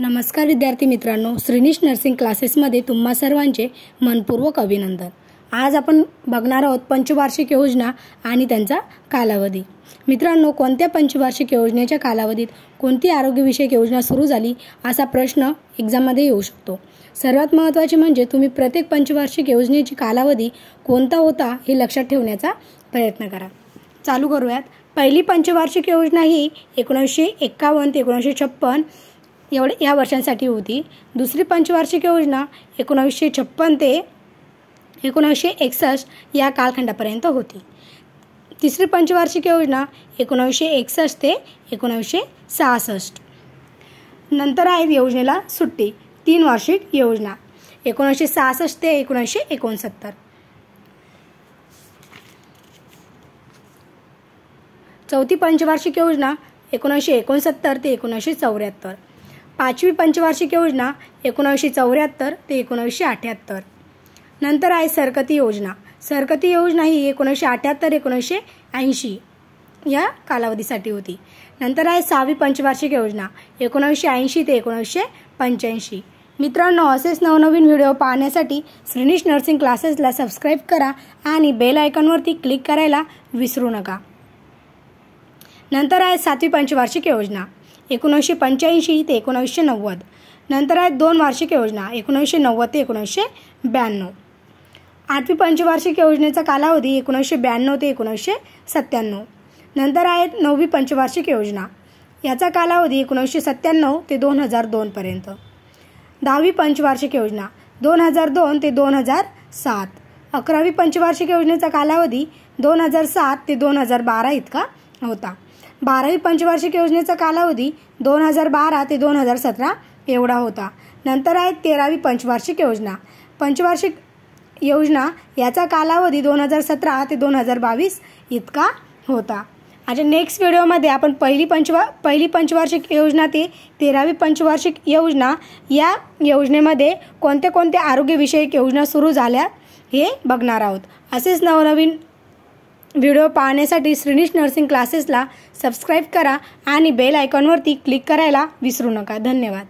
नमस्कार विद्यार्थी मित्रांनो, श्रीनिश नर्सिंग क्लासेसमध्ये तुम्हा सर्वांचे मनपूर्वक अभिनंदन। आज आपण बघणार आहोत पंचवार्षिक योजना आणि त्यांचा कालावधी। मित्रांनो, कोणत्या पंचवार्षिक योजनेच्या कालावधीत कोणती आरोग्यविषयक योजना सुरू झाली असा प्रश्न एग्जाममध्ये येऊ शकतो। सर्वात महत्त्वाचे म्हणजे तुम्ही प्रत्येक पंचवार्षिक योजनेची कालावधी कोणता होता हे लक्षात ठेवण्याचा प्रयत्न करा। चालू करूयात। पहिली पंचवार्षिक योजना ही 1951 ते 1956 या वर्षांसाठी होती। दुसरी पंचवार्षिक योजना 1956 ते 1961 या कालखंडापर्यंत होती। तिसरी पंचवार्षिक योजना 1961 ते 1966। नंतर आहे योजनेला सुट्टी, 3 वार्षिक योजना 1966 ते 1969। चौथी पंचवार्षिक योजना 1969 ते 1974। पाचवी पंचवार्षिक योजना 1974 ते 1978। नंतर आहे सरकती योजना। सरकती योजना ही 1978 1980 या कालावधीसाठी होती। नंतर आहे सहावी पंचवार्षिक योजना 1980 ते 1985। मित्रांनो, असेच नवनवीन व्हिडिओ पाहण्यासाठी श्रीनिश नर्सिंग क्लासेसला सबस्क्राइब करा आणि बेल आयकॉनवरती क्लिक करायला विसरू नका। नंतर आहे सातवी पंचवार्षिक योजना 1985 ते 1990। नंतर आहे 2 वार्षिक योजना 1990 ते 1992। आठवी पंचवार्षिक योजनेचा कालावधी 1992 ते 1997। नंतर आहे 9वी पंचवार्षिक योजना, याचा कालावधी 1997 ते 2002 पर्यंत। 10वी पंचवार्षिक योजना 2002 ते 2007। 11वी पंचवार्षिक योजनेचा कालावधी 2007 ते 2012 इतका होता। 12वी पंचवार्षिक योजनेचा कालावधी 2012 ते 2017 एवढा होता। नंतर आहे 13वी पंचवार्षिक योजना। पंचवार्षिक योजना याचा कालावधी 2017 ते 2022 इतका होता। आता नेक्स्ट व्हिडिओमध्ये आपण पहिली पंचवार्षिक योजना ते 13वी पंचवार्षिक योजना या योजनेमध्ये कोणत्या आरोग्यविषयक योजना सुरू झाल्या हे बघणार आहोत। असेच नवनवीन व्हिडिओ पाहण्यासाठी श्रीनिश नर्सिंग क्लासेसला सबस्क्राइब करा आणि बेल आयकॉनवरती क्लिक करायला विसरू नका। धन्यवाद।